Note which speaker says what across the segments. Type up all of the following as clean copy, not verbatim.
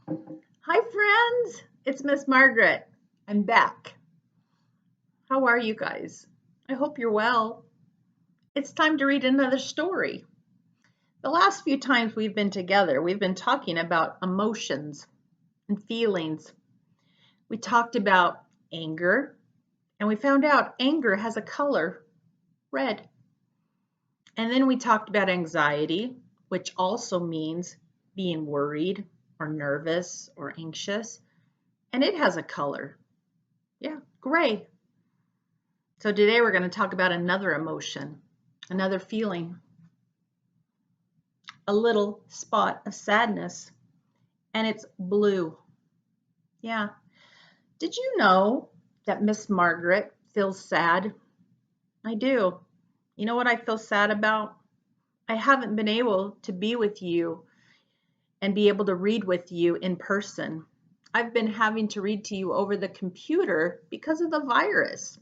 Speaker 1: Hi, friends. It's Miss Margaret. I'm back. How are you guys? I hope you're well. It's time to read another story. The last few times we've been together, we've been talking about emotions and feelings. We talked about anger, and we found out anger has a color, red. And then we talked about anxiety, which also means being worried or nervous or anxious, and it has a color. Yeah, gray. So today we're going to talk about another emotion, another feeling, a little spot of sadness, and it's blue. Yeah. Did you know that Miss Margaret feels sad? I do. You know what I feel sad about? I haven't been able to be with you and be able to read with you in person. I've been having to read to you over the computer because of the virus.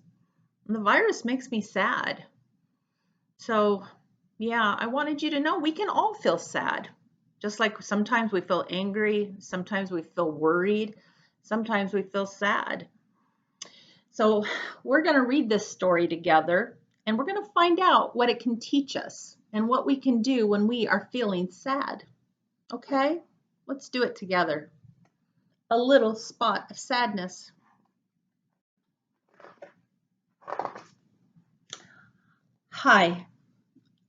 Speaker 1: And the virus makes me sad. So, yeah, I wanted you to know we can all feel sad. Just like sometimes we feel angry, sometimes we feel worried, sometimes we feel sad. So, we're going to read this story together and we're going to find out what it can teach us and what we can do when we are feeling sad. Okay? Let's do it together. A little spot of sadness. Hi,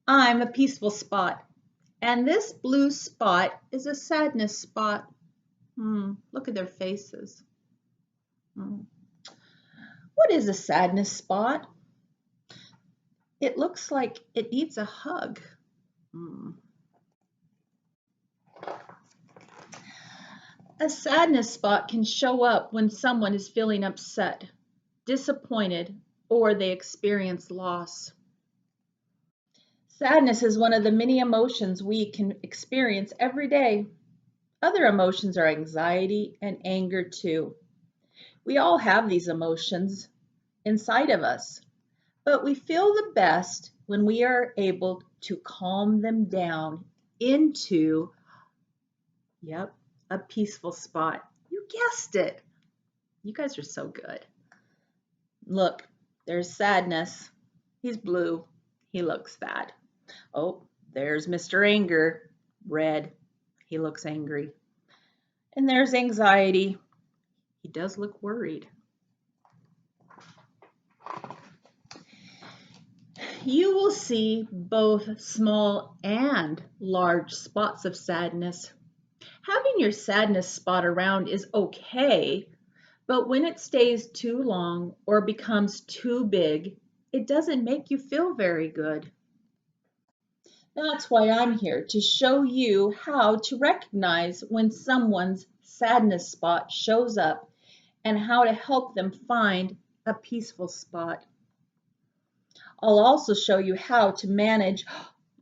Speaker 1: I'm a peaceful spot, and this blue spot is a sadness spot. Look at their faces. What is a sadness spot? It looks like it needs a hug. A sadness spot can show up when someone is feeling upset, disappointed, or they experience loss. Sadness is one of the many emotions we can experience every day. Other emotions are anxiety and anger too. We all have these emotions inside of us, but we feel the best when we are able to calm them down into, a peaceful spot. You guessed it. You guys are so good. Look, there's sadness. He's blue. He looks sad. Oh, there's Mr. Anger. Red. He looks angry. And there's anxiety. He does look worried. You will see both small and large spots of sadness. Having your sadness spot around is okay, but when it stays too long or becomes too big, it doesn't make you feel very good. That's why I'm here to show you how to recognize when someone's sadness spot shows up and how to help them find a peaceful spot. I'll also show you how to manage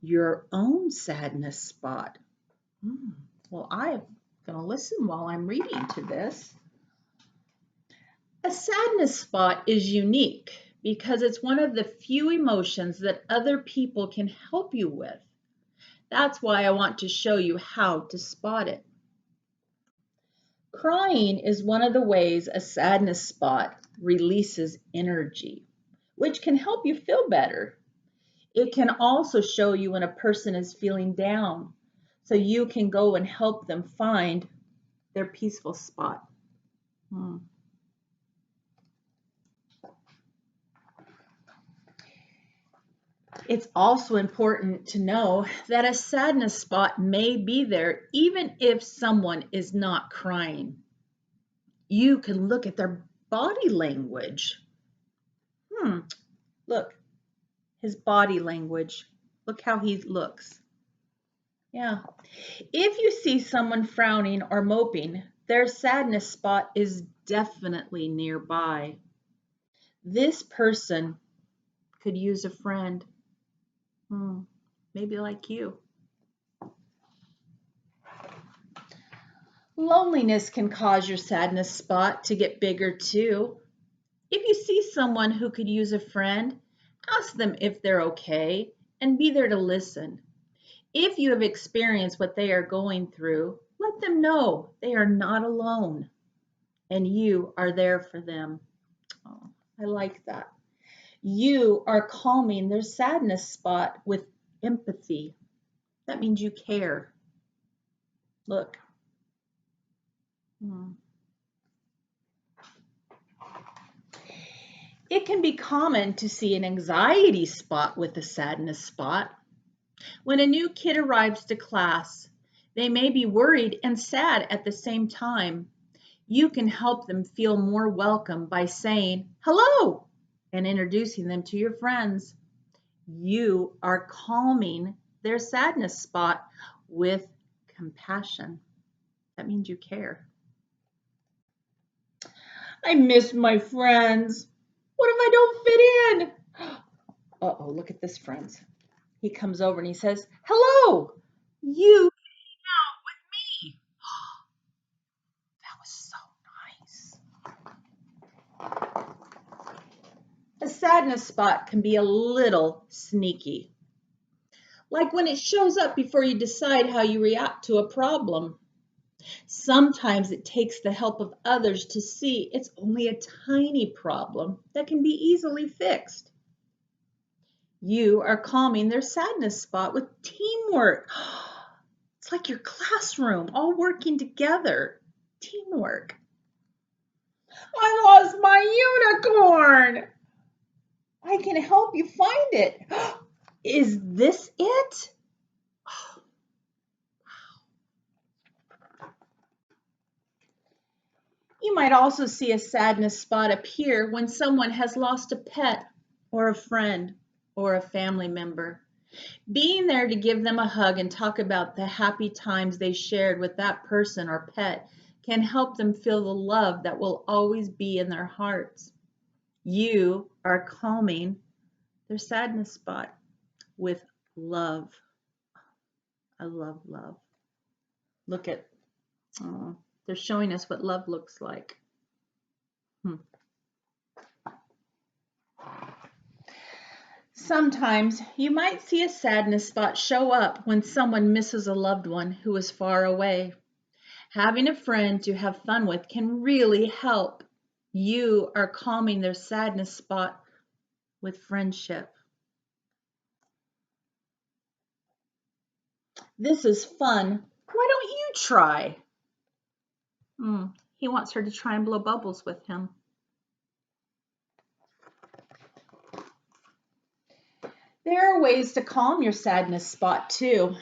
Speaker 1: your own sadness spot. Well, I'm going to listen while I'm reading to this. A sadness spot is unique because it's one of the few emotions that other people can help you with. That's why I want to show you how to spot it. Crying is one of the ways a sadness spot releases energy, which can help you feel better. It can also show you when a person is feeling down, so you can go and help them find their peaceful spot. It's also important to know that a sadness spot may be there even if someone is not crying. You can look at their body language. Look, his body language. Look how he looks. Yeah. If you see someone frowning or moping, their sadness spot is definitely nearby. This person could use a friend. Maybe like you. Loneliness can cause your sadness spot to get bigger too. If you see someone who could use a friend, ask them if they're okay and be there to listen. If you have experienced what they are going through, Let them know they are not alone and you are there for them. Oh, I like that. You are calming their sadness spot with empathy. That means you care. Look. Hmm. It can be common to see an anxiety spot with a sadness spot. When a new kid arrives to class, they may be worried and sad at the same time. You can help them feel more welcome by saying hello and introducing them to your friends. You are calming their sadness spot with compassion. That means you care. I miss my friends. What if I don't fit in? Uh-oh, look at this, friends. He comes over and he says, hello, you hang out with me. That was so nice. A sadness spot can be a little sneaky, like when it shows up before you decide how you react to a problem. Sometimes it takes the help of others to see it's only a tiny problem that can be easily fixed. You are calming their sadness spot with teamwork. It's like your classroom, all working together. Teamwork. I lost my unicorn. I can help you find it. Is this it? You might also see a sadness spot appear when someone has lost a pet or a friend or a family member. Being there to give them a hug and talk about the happy times they shared with that person or pet can help them feel the love that will always be in their hearts. You are calming their sadness spot with love. I love love. Look at, oh, they're showing us what love looks like. Sometimes you might see a sadness spot show up when someone misses a loved one who is far away. Having a friend to have fun with can really help. You are calming their sadness spot with friendship. This is fun. Why don't you try? He wants her to try and blow bubbles with him. There are ways to calm your sadness spot too.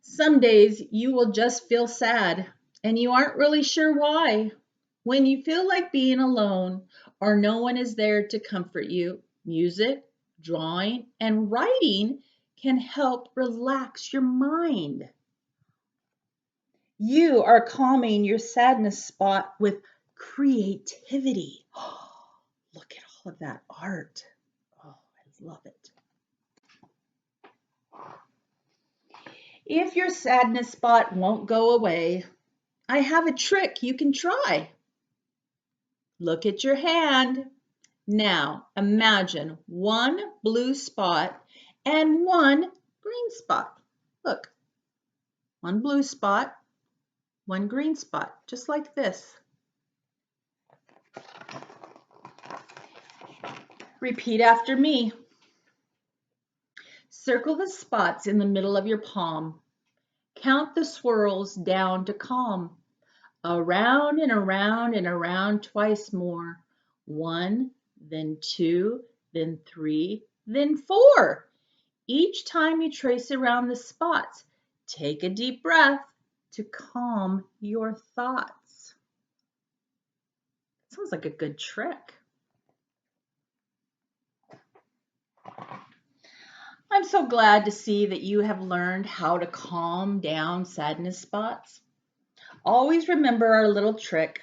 Speaker 1: Some days you will just feel sad and you aren't really sure why. When you feel like being alone or no one is there to comfort you, music, drawing, and writing can help relax your mind. You are calming your sadness spot with creativity. Look at all of that art. Oh, I love it. If your sadness spot won't go away, I have a trick you can try. Look at your hand. Now imagine one blue spot and one green spot. Look, one blue spot, one green spot, just like this. Repeat after me. Circle the spots in the middle of your palm. Count the swirls down to calm. Around and around and around twice more. 1, then 2, then 3, then 4. Each time you trace around the spots, take a deep breath to calm your thoughts. Sounds like a good trick. I'm so glad to see that you have learned how to calm down sadness spots. Always remember our little trick.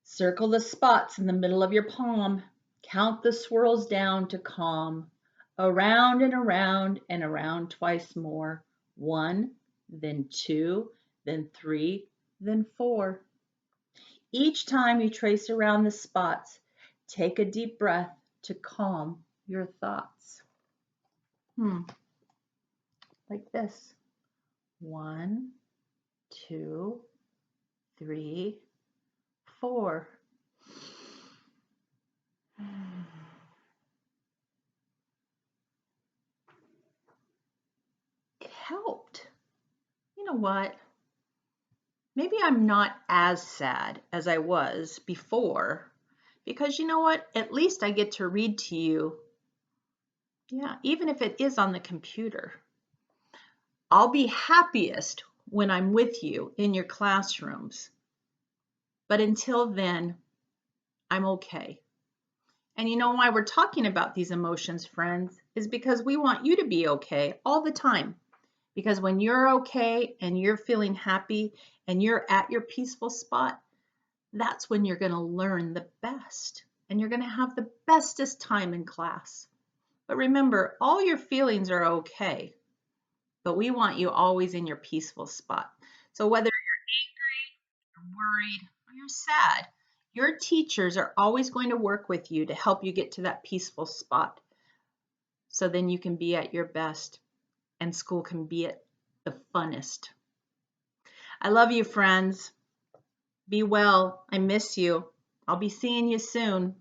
Speaker 1: Circle the spots in the middle of your palm. Count the swirls down to calm. Around and around and around twice more. 1, then 2, then 3, then 4. Each time you trace around the spots, take a deep breath to calm your thoughts. Like this. 1, 2, 3, 4. It helped. You know what? Maybe I'm not as sad as I was before because you know what? At least I get to read to you. Yeah, even if it is on the computer. I'll be happiest when I'm with you in your classrooms. But until then, I'm okay. And you know why we're talking about these emotions, friends, is because we want you to be okay all the time. Because when you're okay and you're feeling happy and you're at your peaceful spot, that's when you're going to learn the best and you're going to have the bestest time in class. But remember, all your feelings are okay, but we want you always in your peaceful spot. So whether you're worried or you're sad, your teachers are always going to work with you to help you get to that peaceful spot. So then you can be at your best and school can be at the funnest. I love you, friends. Be well. I miss you. I'll be seeing you soon.